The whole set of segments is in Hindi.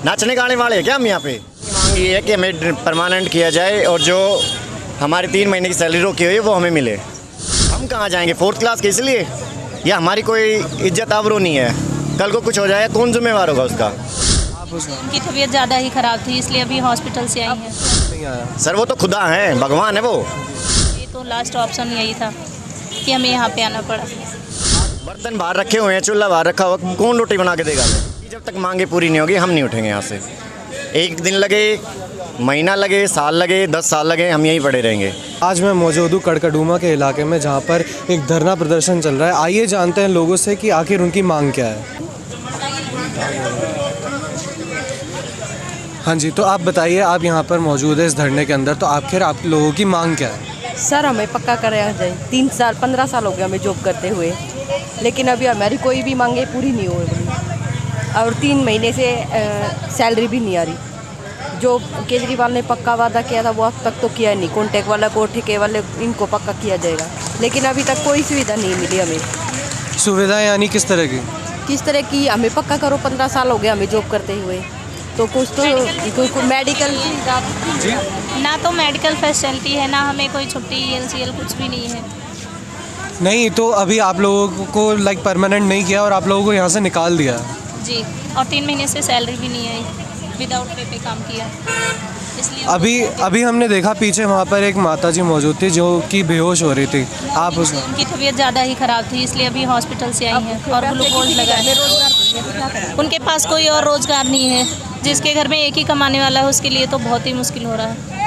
नाचने गाने वाले हैं क्या हम यहाँ पे? मांग ये है कि हमें परमानेंट किया जाए और जो हमारी 3 महीने की सैलरी रोकी हुई है वो हमें मिले। हम कहाँ जाएंगे 4th क्लास के, इसलिए या हमारी कोई इज्जत आबरू नहीं है? कल को कुछ हो जाए कौन जिम्मेवार होगा उसका? उनकी तबीयत ज़्यादा ही ख़राब थी इसलिए अभी हॉस्पिटल से आई हैं। सर वो तो खुदा हैं, भगवान है वो। ये तो लास्ट ऑप्शन यही था कि हमें यहाँ पे आना पड़ा। बर्तन बाहर रखे हुए हैं, चूल्हा बाहर रखा हुआ, कौन रोटी बना के देगा हमें? जब तक मांगे पूरी नहीं होगी हम नहीं उठेंगे यहाँ से। एक दिन लगे, महीना लगे, साल लगे, 10 साल लगे, हम यहीं पड़े रहेंगे। आज मैं मौजूद हूँ कड़कड़डूमा के इलाके में जहाँ पर एक धरना प्रदर्शन चल रहा है। आइए जानते हैं लोगों से कि आखिर उनकी मांग क्या है। हाँ जी, तो आप बताइए, आप यहाँ पर मौजूद है इस धरने के अंदर, तो आखिर आप लोगों की मांग क्या है? सर हमें पक्का कराया जाए। 3 साल 15 साल हो गए हमें जॉब करते हुए, लेकिन अभी हमारी कोई भी मांगे पूरी नहीं हो रही और 3 महीने से सैलरी भी नहीं आ रही। जो केजरीवाल ने पक्का वादा किया था वो अब तक तो किया नहीं। कॉन्ट्रैक्ट वाला को, ठेके वाले, इनको पक्का किया जाएगा, लेकिन अभी तक कोई सुविधा नहीं मिली हमें। सुविधाएं यानी किस तरह की? किस तरह की? हमें पक्का करो। 15 साल हो गए हमें जॉब करते हुए, तो कुछ तो मेडिकल ना तो मेडिकल फैसिलिटी है, ना हमें कोई छुट्टी LCL कुछ भी नहीं है। नहीं, तो अभी आप लोगों को लाइक परमानेंट नहीं किया और आप लोगों को यहाँ से निकाल दिया जी, और 3 महीने से सैलरी भी नहीं आई, विदाउट पे काम किया, इसलिए अभी हमने देखा पीछे वहाँ पर एक माताजी मौजूद थी जो कि बेहोश हो रही थी। आप उनकी तबीयत ज़्यादा ही ख़राब थी इसलिए अभी हॉस्पिटल से आई हैं और ग्लूकोज लगा है। उनके पास कोई और रोज़गार नहीं है, जिसके घर में एक ही कमाने वाला है उसके लिए तो बहुत ही मुश्किल हो रहा है।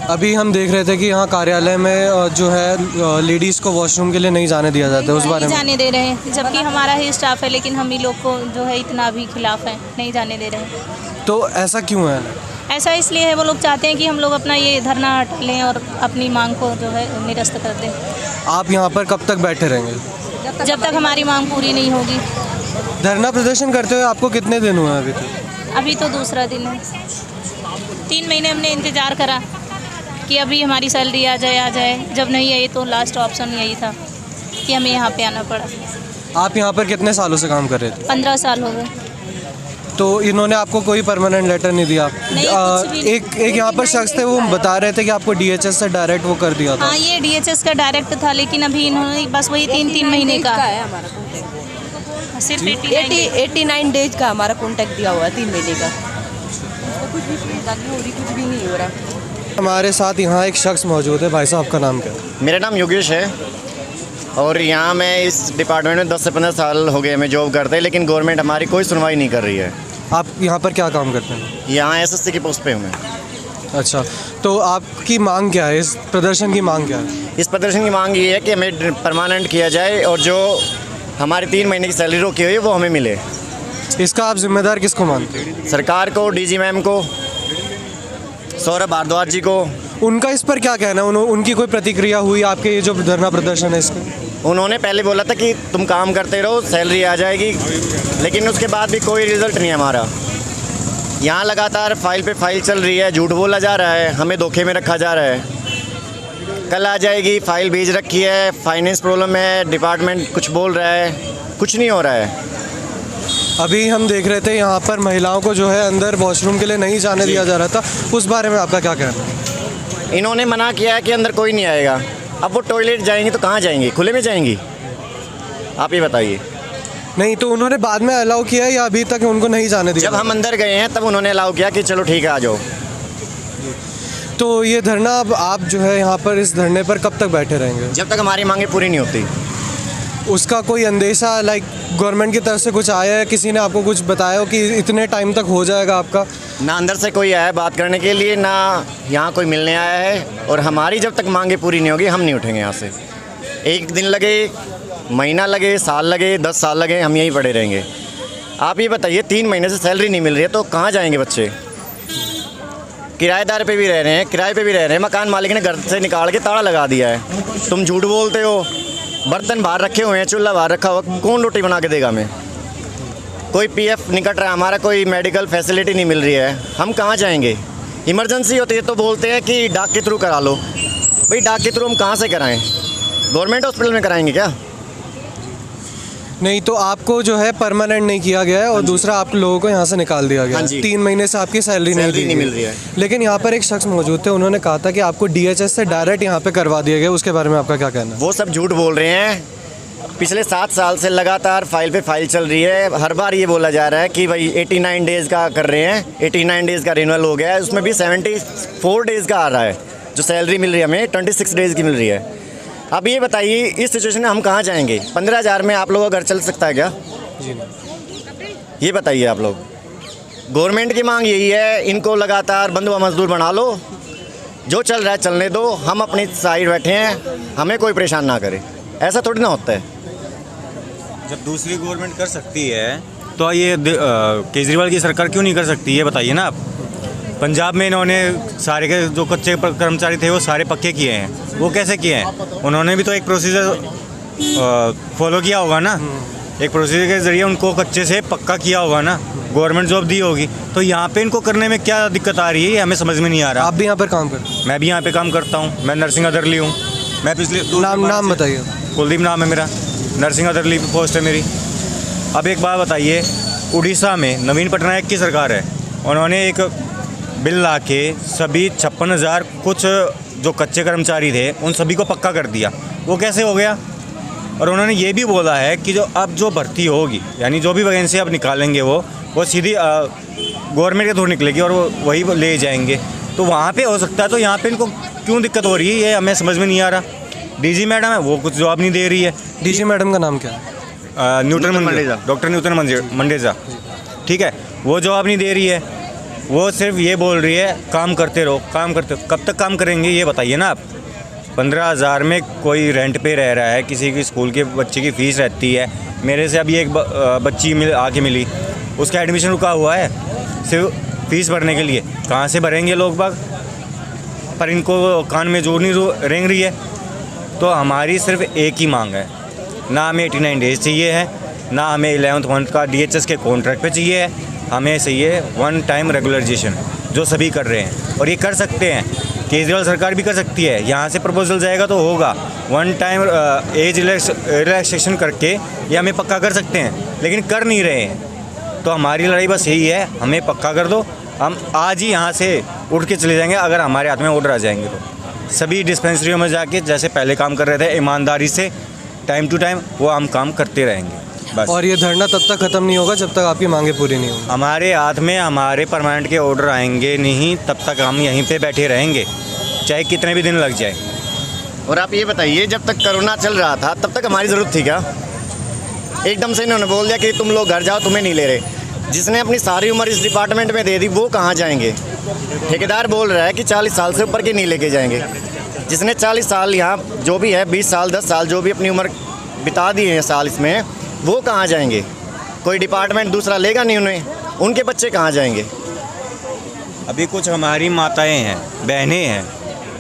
अभी हम देख रहे थे कि यहाँ कार्यालय में जो है लेडीज़ को वॉशरूम के लिए नहीं जाने दिया जाता है, उस बारे में जाने दे रहे हैं, जबकि हमारा ही स्टाफ है, लेकिन हम ही लोग को जो है इतना भी खिलाफ है, नहीं जाने दे रहे हैं। तो ऐसा क्यों है? ऐसा इसलिए है, वो लोग चाहते हैं कि हम लोग अपना ये धरना हटा लें और अपनी मांग को जो है निरस्त कर दें। आप यहाँ पर कब तक बैठे रहेंगे? जब तक हमारी मांग पूरी नहीं होगी। धरना प्रदर्शन करते हुए आपको कितने दिन हुए अभी तक? अभी तो दूसरा दिन है। 3 महीने हमने इंतज़ार करा कि अभी हमारी सैलरी आ जाए। जब नहीं आई तो लास्ट ऑप्शन यही था कि हमें यहाँ पे आना पड़ा। आप यहाँ पर कितने सालों से काम कर रहे थे? 15 साल हो गए। तो इन्होंने आपको कोई परमानेंट लेटर नहीं दिया? नहीं, कुछ भी नहीं। एक यहाँ पर शख्स थे, वो बता रहे थे कि आपको DHS से डायरेक्ट वो कर दिया था। हाँ, ये DHS का डायरेक्ट था, लेकिन अभी इन्होंने बस वही 3 महीने का है हमारा सिर्फ 89 डेज का हमारा कॉन्टैक्ट दिया हुआ है, 3 महीने का। कुछ भी सुविधा नहीं हो रही, कुछ भी नहीं हो रहा। हमारे साथ यहाँ एक शख्स मौजूद है। भाई साहब, आपका नाम क्या है? मेरा नाम योगेश है और यहाँ मैं इस डिपार्टमेंट में 10 से 15 साल हो गए हमें जॉब करते हैं, लेकिन गवर्नमेंट हमारी कोई सुनवाई नहीं कर रही है। आप यहाँ पर क्या काम करते हैं? यहाँ SSC की पोस्ट पे हूँ मैं। अच्छा, तो आपकी मांग क्या है? इस प्रदर्शन की मांग क्या है? इस प्रदर्शन की मांग ये है कि हमें परमानेंट किया जाए और जो हमारी 3 महीने की सैलरी रोकी हुई है वो हमें मिले। इसका आप जिम्मेदार किसको मानते हैं? सरकार को, DG मैम को, सौरभ भारद्वाज जी को। उनका इस पर क्या कहना है? उनकी कोई प्रतिक्रिया हुई आपके ये जो धरना प्रदर्शन है इसका? उन्होंने पहले बोला था कि तुम काम करते रहो, सैलरी आ जाएगी, लेकिन उसके बाद भी कोई रिज़ल्ट नहीं है हमारा। यहाँ लगातार फाइल पे फाइल चल रही है, झूठ बोला जा रहा है, हमें धोखे में रखा जा रहा है। कल आ जाएगी, फाइल भेज रखी है, फाइनेंस प्रॉब्लम है, डिपार्टमेंट कुछ बोल रहा है, कुछ नहीं हो रहा है। अभी हम देख रहे थे यहाँ पर महिलाओं को जो है अंदर वॉशरूम के लिए नहीं जाने दिया जा रहा था, उस बारे में आपका क्या कहना है? इन्होंने मना किया है कि अंदर कोई नहीं आएगा। अब वो टॉयलेट जाएंगी तो कहाँ जाएंगी? खुले में जाएंगी? आप ये बताइए। नहीं, तो उन्होंने बाद में अलाउ किया या अभी तक उनको नहीं जाने दिया? जब हम अंदर गए हैं तब उन्होंने अलाउ किया कि चलो ठीक है आ जाओ। तो ये धरना, अब आप जो है यहाँ पर इस धरने पर कब तक बैठे रहेंगे? जब तक हमारी मांगे पूरी नहीं होती। उसका कोई अंदेशा लाइक गवर्नमेंट की तरफ से कुछ आया है? किसी ने आपको कुछ बताया हो कि इतने टाइम तक हो जाएगा आपका? ना अंदर से कोई आया है बात करने के लिए, ना यहाँ कोई मिलने आया है, और हमारी जब तक मांगे पूरी नहीं होगी हम नहीं उठेंगे यहाँ से। एक दिन लगे, महीना लगे, साल लगे, 10 साल लगे, हम यहीं पड़े रहेंगे। आप ये बताइए, 3 महीने से सैलरी नहीं मिल रही है तो कहाँ जाएंगे बच्चे? किराएदार पे भी रह रहे हैं, किराए पे भी रह रहे हैं, मकान मालिक ने घर से निकाल के ताला लगा दिया है। तुम झूठ बोलते हो, बर्तन बाहर रखे हुए हैं, चूल्हा बाहर रखा हुआ, कौन रोटी बना के देगा हमें? कोई PF नहीं कट रहा है हमारा, कोई मेडिकल फैसिलिटी नहीं मिल रही है, हम कहाँ जाएंगे? इमरजेंसी होती है तो बोलते हैं कि डाक के थ्रू करा लो। भाई डाक के थ्रू हम कहाँ से कराएं? गवर्नमेंट हॉस्पिटल में कराएंगे क्या? नहीं तो आपको जो है परमानेंट नहीं किया गया है और दूसरा आप लोगों को यहाँ से निकाल दिया गया हाँ है। जी। 3 महीने से आपकी सैलरी नहीं सैलरी नहीं मिल रही है। लेकिन यहाँ पर एक शख्स मौजूद थे, उन्होंने कहा था कि आपको DHS से डायरेक्ट यहाँ पे करवा दिया गया। उसके बारे में आपका क्या कहना है? वो सब झूठ बोल रहे हैं। पिछले 7 साल से लगातार फाइल पे फाइल चल रही है। हर बार ये बोला जा रहा है कि भाई 89 डेज़ का कर रहे हैं, 89 डेज़ का रिन्यूअल हो गया है। उसमें भी 74 डेज़ का आ रहा है। जो सैलरी मिल रही है हमें 26 डेज़ की मिल रही है। अब ये बताइए इस सिचुएशन में हम कहाँ जाएंगे? 15,000 में आप लोगों का घर चल सकता है क्या? जी ये बताइए आप लोग। गवर्नमेंट की मांग यही है, इनको लगातार बंधुआ मजदूर बना लो, जो चल रहा है चलने दो, हम अपनी साइड बैठे हैं, हमें कोई परेशान ना करे। ऐसा थोड़ी ना होता है। जब दूसरी गवर्नमेंट कर सकती है तो ये केजरीवाल की सरकार क्यों नहीं कर सकती, ये बताइए ना आप। पंजाब में इन्होंने सारे के जो कच्चे कर्मचारी थे वो सारे पक्के किए हैं। वो कैसे किए हैं? उन्होंने भी तो एक प्रोसीजर फॉलो किया होगा ना। एक प्रोसीजर के ज़रिए उनको कच्चे से पक्का किया होगा ना, गवर्नमेंट जॉब दी होगी। तो यहाँ पे इनको करने में क्या दिक्कत आ रही है, हमें समझ में नहीं आ रहा। आप भी यहाँ पर काम करते हैं? मैं भी यहाँ पे काम करता हूँ। मैं नर्सिंग अदरली हूँ। मैं पिछले नाम बताइए। कुलदीप नाम है मेरा। नर्सिंग अदरली पोस्ट है मेरी। अब एक बात बताइए, उड़ीसा में नवीन पटनायक की सरकार है, उन्होंने एक बिल ला के सभी 56,000 कुछ जो कच्चे कर्मचारी थे उन सभी को पक्का कर दिया। वो कैसे हो गया? और उन्होंने ये भी बोला है कि जो अब जो भर्ती होगी, यानी जो भी वैकेंसी अब निकालेंगे वो सीधी गवर्नमेंट के थ्रू निकलेगी और वो वही ले जाएंगे। तो वहाँ पे हो सकता है, तो यहाँ पे इनको क्यों दिक्कत हो रही है ये हमें समझ में नहीं आ रहा। DG मैडम है, वो कुछ जवाब नहीं दे रही है। DG मैडम का नाम क्या है? न्यूटन मंडेजा, डॉक्टर न्यूटन मंडेजा, ठीक है। वो जवाब नहीं दे रही है। वो सिर्फ ये बोल रही है काम करते रहो, काम करते रहो। कब तक काम करेंगे ये बताइए ना आप। 15,000 में कोई रेंट पे रह रहा है, किसी की स्कूल के बच्चे की फ़ीस रहती है। मेरे से अभी एक बच्ची आके मिली, उसका एडमिशन रुका हुआ है सिर्फ फीस भरने के लिए। कहाँ से भरेंगे लोग बाग? पर इनको कान में जोर नहीं रेंग रही है। तो हमारी सिर्फ एक ही मांग है, ना हमें 89 डेज़ चाहिए है, ना हमें 11th मंथ का DHS के कॉन्ट्रैक्ट पे चाहिए है। हमें चाहिए 1 टाइम रेगुलराइजेशन, जो सभी कर रहे हैं और ये कर सकते हैं। केजरीवाल सरकार भी कर सकती है। यहाँ से प्रपोजल जाएगा तो होगा। 1 टाइम एज रिलैक्सेशन करके ये हमें पक्का कर सकते हैं, लेकिन कर नहीं रहे हैं। तो हमारी लड़ाई बस यही है, हमें पक्का कर दो। हम आज ही यहाँ से उठ के चले जाएंगे अगर हमारे हाथ में ऑर्डर आ जाएंगे तो। सभी डिस्पेंसरियों में जाके जैसे पहले काम कर रहे थे ईमानदारी से, टाइम टू टाइम, वो हम काम करते रहेंगे बस। और ये धरना तब तक ख़त्म नहीं होगा जब तक आपकी मांगे पूरी नहीं होंगी। हमारे हाथ में हमारे परमानेंट के ऑर्डर आएंगे नहीं, तब तक हम यहीं पे बैठे रहेंगे, चाहे कितने भी दिन लग जाए। और आप ये बताइए, जब तक कोरोना चल रहा था तब तक हमारी ज़रूरत थी क्या? एकदम से इन्होंने बोल दिया कि तुम लोग घर जाओ, तुम्हें नहीं ले रहे। जिसने अपनी सारी उम्र इस डिपार्टमेंट में दे दी वो कहाँ जाएंगे? ठेकेदार बोल रहा है कि 40 साल से ऊपर के नहीं लेके जाएंगे। जिसने 40 साल यहाँ जो भी है, 20 साल 10 साल जो भी अपनी उम्र बिता दी है साल इसमें, वो कहाँ जाएंगे? कोई डिपार्टमेंट दूसरा लेगा नहीं उन्हें, उनके बच्चे कहाँ जाएंगे? अभी कुछ हमारी माताएं हैं, बहनें हैं,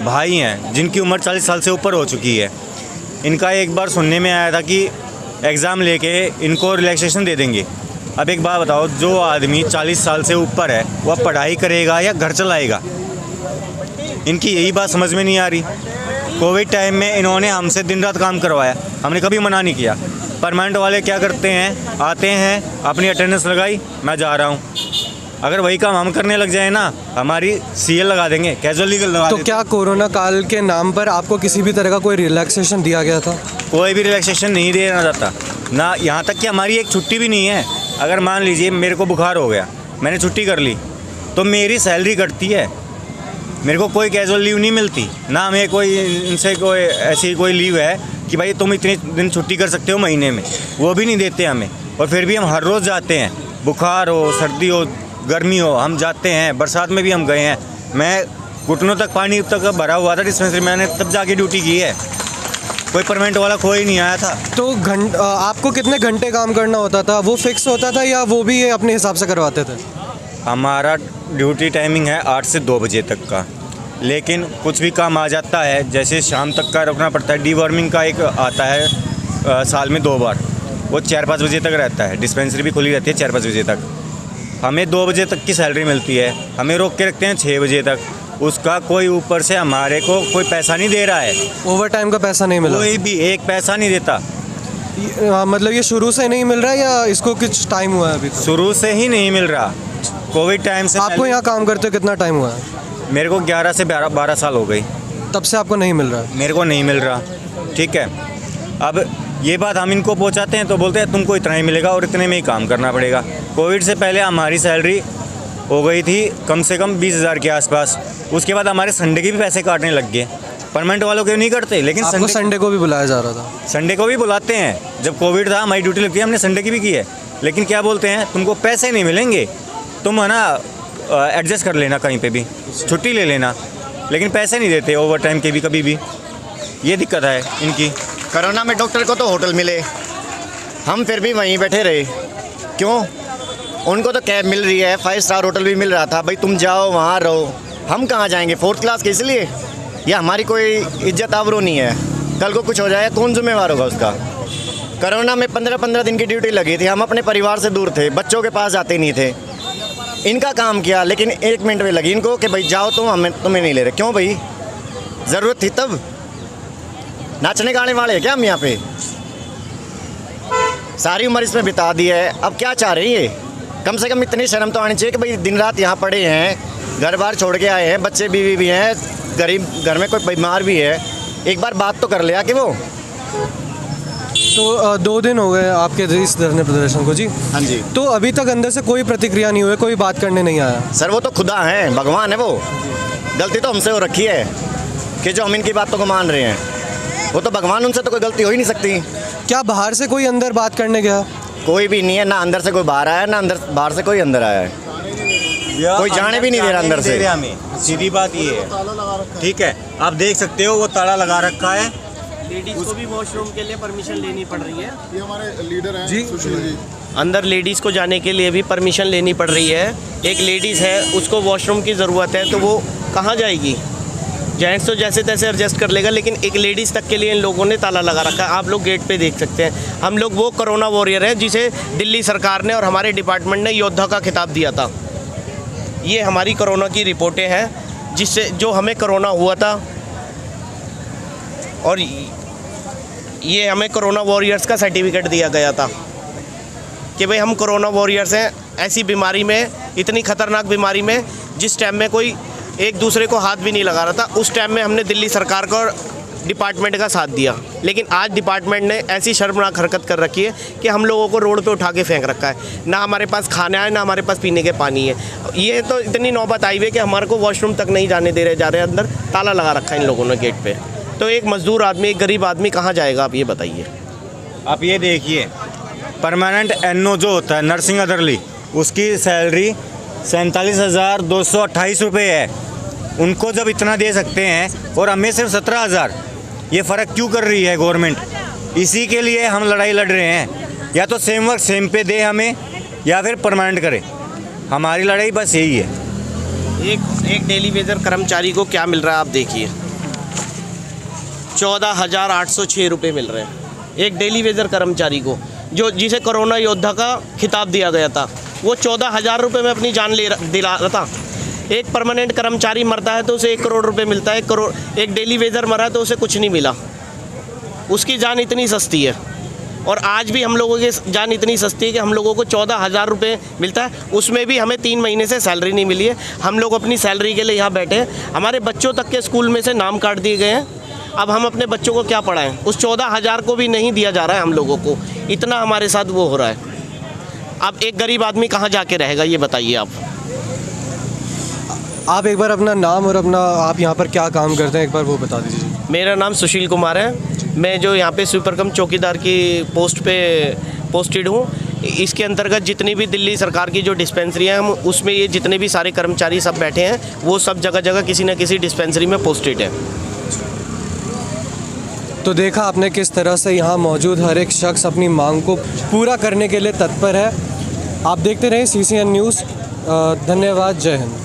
भाई हैं जिनकी उम्र 40 साल से ऊपर हो चुकी है। इनका एक बार सुनने में आया था कि एग्ज़ाम लेके इनको रिलैक्सेशन दे देंगे। अब एक बात बताओ, जो आदमी 40 साल से ऊपर है वह पढ़ाई करेगा या घर चलाएगा? इनकी यही बात समझ में नहीं आ रही। कोविड टाइम में इन्होंने हमसे दिन रात काम करवाया, हमने कभी मना नहीं किया। परमानेंट वाले क्या करते हैं, आते हैं, अपनी अटेंडेंस लगाई, मैं जा रहा हूँ। अगर वही काम हम करने लग जाए ना, हमारी CL लगा देंगे, कैजुअल लीगल लगा तो देंगे। क्या कोरोना काल के नाम पर आपको किसी भी तरह का कोई रिलैक्सेशन दिया गया था? कोई भी रिलैक्सेशन नहीं देना जाता ना, यहाँ तक कि हमारी एक छुट्टी भी नहीं है। अगर मान लीजिए मेरे को बुखार हो गया, मैंने छुट्टी कर ली, तो मेरी सैलरी कटती है, मेरे को कोई कैजुअल लीव नहीं मिलती ना। हमें कोई इनसे कोई ऐसी कोई लीव है कि भाई तुम इतने दिन छुट्टी कर सकते हो महीने में, वो भी नहीं देते हमें। और फिर भी हम हर रोज़ जाते हैं, बुखार हो, सर्दी हो, गर्मी हो, हम जाते हैं। बरसात में भी हम गए हैं। मैं घुटनों तक पानी तक भरा हुआ था डिस्पेंसरी, मैंने तब जाके ड्यूटी की है। कोई परमानेंट वाला कोई नहीं आया था। तो आपको कितने घंटे काम करना होता था? वो फिक्स होता था या वो भी अपने हिसाब से करवाते थे? हमारा ड्यूटी टाइमिंग है 8 से 2 बजे तक का, लेकिन कुछ भी काम आ जाता है, जैसे शाम तक का रुकना पड़ता है। डीवर्मिंग का एक आता है साल में 2 बार, वो 4-5 बजे तक रहता है। डिस्पेंसरी भी खुली रहती है 4-5 बजे तक। हमें 2 बजे तक की सैलरी मिलती है, हमें रोक के रखते हैं 6 बजे तक। उसका कोई ऊपर से हमारे को कोई पैसा नहीं दे रहा है। ओवर टाइम का पैसा नहीं मिला? कोई भी एक पैसा नहीं देता। मतलब ये शुरू से नहीं मिल रहा है या इसको कुछ टाइम हुआ है अभी तक? शुरू से ही नहीं मिल रहा, कोविड टाइम से। आपको यहाँ काम करते हुए कितना टाइम हुआ है? मेरे को 11 से 12 साल हो गई। तब से आपको नहीं मिल रहा है? मेरे को नहीं मिल रहा, ठीक है। अब ये बात हम इनको पहुंचाते हैं तो बोलते हैं तुमको इतना ही मिलेगा और इतने में ही काम करना पड़ेगा। कोविड से पहले हमारी सैलरी हो गई थी कम से कम 20,000 के आसपास। उसके बाद हमारे संडे के भी पैसे काटने लग गए। परमानेंट वालों के नहीं करते, लेकिन आपको संडे को भी बुलाया जा रहा था? संडे को भी बुलाते हैं। जब कोविड था हमारी ड्यूटी लगती है, हमने संडे की भी की है। लेकिन क्या बोलते हैं, तुमको पैसे नहीं मिलेंगे, तुम है ना एडजस्ट कर लेना, कहीं पे भी छुट्टी ले लेना, लेकिन पैसे नहीं देते ओवर टाइम के भी कभी भी। ये दिक्कत है इनकी। कोरोना में डॉक्टर को तो होटल मिले, हम फिर भी वहीं बैठे रहे। क्यों? उनको तो कैब मिल रही है, 5 स्टार होटल भी मिल रहा था। भाई तुम जाओ वहाँ रहो, हम कहाँ जाएंगे 4th क्लास के? इसलिए या हमारी कोई इज्जत आबरू नहीं है? कल को कुछ हो जाए कौन जिम्मेवार होगा उसका? कोरोना में 15-15 दिन की ड्यूटी लगी थी, हम अपने परिवार से दूर थे, बच्चों के पास जाते नहीं थे। इनका काम किया, लेकिन 1 मिनट में लगी इनको कि भाई जाओ तुम, हमें तुम्हें नहीं ले रहे। क्यों भाई? ज़रूरत थी तब? नाचने गाने वाले हैं क्या हम यहाँ पे? सारी उम्र इसमें बिता दी है, अब क्या चाह रही है? कम से कम इतनी शर्म तो आनी चाहिए कि भाई दिन रात यहाँ पड़े हैं, घर बार छोड़ के आए हैं, बच्चे बीवी भी हैं, गरीब घर में कोई बीमार भी है, एक बार बात तो कर लिया कि वो। तो 2 दिन हो गए आपके इस धरने प्रदर्शन को जी। हाँ जी। तो अभी तक अंदर से कोई प्रतिक्रिया नहीं हुई, कोई बात करने नहीं आया? सर वो तो खुदा हैं, भगवान है वो। गलती तो हमसे हो रखी है कि जो हम इनकी बातों को मान रहे हैं। वो तो भगवान, उनसे तो कोई गलती हो ही नहीं सकती। क्या बाहर से कोई अंदर बात करने गया? कोई भी नहीं है, ना अंदर से कोई बाहर आया, ना अंदर बाहर से कोई अंदर आया है। कोई जाने भी नहीं दे रहा अंदर से। हमें सीधी बात ये है, ठीक है। आप देख सकते हो वो ताला लगा रखा है। लेडीज को भी वॉशरूम के लिए परमिशन लेनी पड़ रही है। ये हमारे लीडर हैं जी। सुशील जी। अंदर लेडीज़ को जाने के लिए भी परमिशन लेनी पड़ रही है। एक लेडीज़ है, उसको वॉशरूम की ज़रूरत है, तो वो कहाँ जाएगी? जेंट्स तो जैसे तैसे एडजस्ट कर लेगा, लेकिन एक लेडीज़ तक के लिए इन लोगों ने ताला लगा रखा है। आप लोग गेट पे देख सकते हैं। हम लोग वो कोरोना वॉरियर हैं जिसे दिल्ली सरकार ने और हमारे डिपार्टमेंट ने योद्धा का खिताब दिया था। ये हमारी कोरोना की रिपोर्टें हैं जिससे जो हमें कोरोना हुआ था, और ये हमें कोरोना वॉरियर्स का सर्टिफिकेट दिया गया था कि भाई हम कोरोना वॉरियर्स हैं। ऐसी बीमारी में, इतनी ख़तरनाक बीमारी में, जिस टाइम में कोई एक दूसरे को हाथ भी नहीं लगा रहा था, उस टाइम में हमने दिल्ली सरकार को डिपार्टमेंट का साथ दिया। लेकिन आज डिपार्टमेंट ने ऐसी शर्मनाक हरकत कर रखी है कि हम लोगों को रोड पे उठा के फेंक रखा है। ना हमारे पास खाना है, ना हमारे पास पीने के पानी है। ये तो इतनी नौबत आई हुई है कि हमारे को वॉशरूम तक नहीं जाने दे रहे, जा रहे हैं अंदर, ताला लगा रखा है इन लोगों ने गेट पे। तो एक मजदूर आदमी, एक गरीब आदमी कहाँ जाएगा, आप ये बताइए। आप ये देखिए, परमानेंट एनओ जो होता है नर्सिंग अदरली, उसकी सैलरी 47,228 रुपये है। उनको जब इतना दे सकते हैं और हमें सिर्फ 17,000, ये फ़र्क क्यों कर रही है गवर्नमेंट? इसी के लिए हम लड़ाई लड़ रहे हैं। या तो सेम वर्क सेम पे दे हमें, या फिर परमानेंट करे। हमारी लड़ाई बस यही है। एक डेली वेजर कर्मचारी को क्या मिल रहा है आप देखिए, 14,806 रुपये मिल रहे हैं एक डेली वेजर कर्मचारी को, जो जिसे कोरोना योद्धा का खिताब दिया गया था। वो 14,000 रुपये में अपनी जान दिला रहा था। एक परमानेंट कर्मचारी मरता है तो उसे 1 करोड़ रुपए मिलता है। 1 करोड़। एक डेली वेजर मरा तो उसे कुछ नहीं मिला। उसकी जान इतनी सस्ती है। और आज भी हम लोगों की जान इतनी सस्ती है कि हम लोगों को 14,000 रुपये मिलता है। उसमें भी हमें 3 महीने से सैलरी नहीं मिली है। हम लोग अपनी सैलरी के लिए यहाँ बैठे हैं। हमारे बच्चों तक के स्कूल में से नाम काट दिए गए हैं। अब हम अपने बच्चों को क्या पढ़ाएं? उस 14,000 को भी नहीं दिया जा रहा है हम लोगों को। इतना हमारे साथ वो हो रहा है। अब एक गरीब आदमी कहाँ जाके रहेगा, ये बताइए आप एक बार अपना नाम और अपना आप यहाँ पर क्या काम करते हैं एक बार वो बता दीजिए। मेरा नाम सुशील कुमार है। मैं जो यहाँ पे स्वीपर कम चौकीदार की पोस्ट पे पोस्टेड हूँ। इसके अंतर्गत जितनी भी दिल्ली सरकार की जो डिस्पेंसरी हैं, हम उसमें ये जितने भी सारे कर्मचारी सब बैठे हैं, वो सब जगह जगह किसी न किसी डिस्पेंसरी में पोस्टेड है। तो देखा आपने किस तरह से यहाँ मौजूद हर एक शख्स अपनी मांग को पूरा करने के लिए तत्पर है। आप देखते रहें CCN न्यूज़। धन्यवाद। जय हिंद।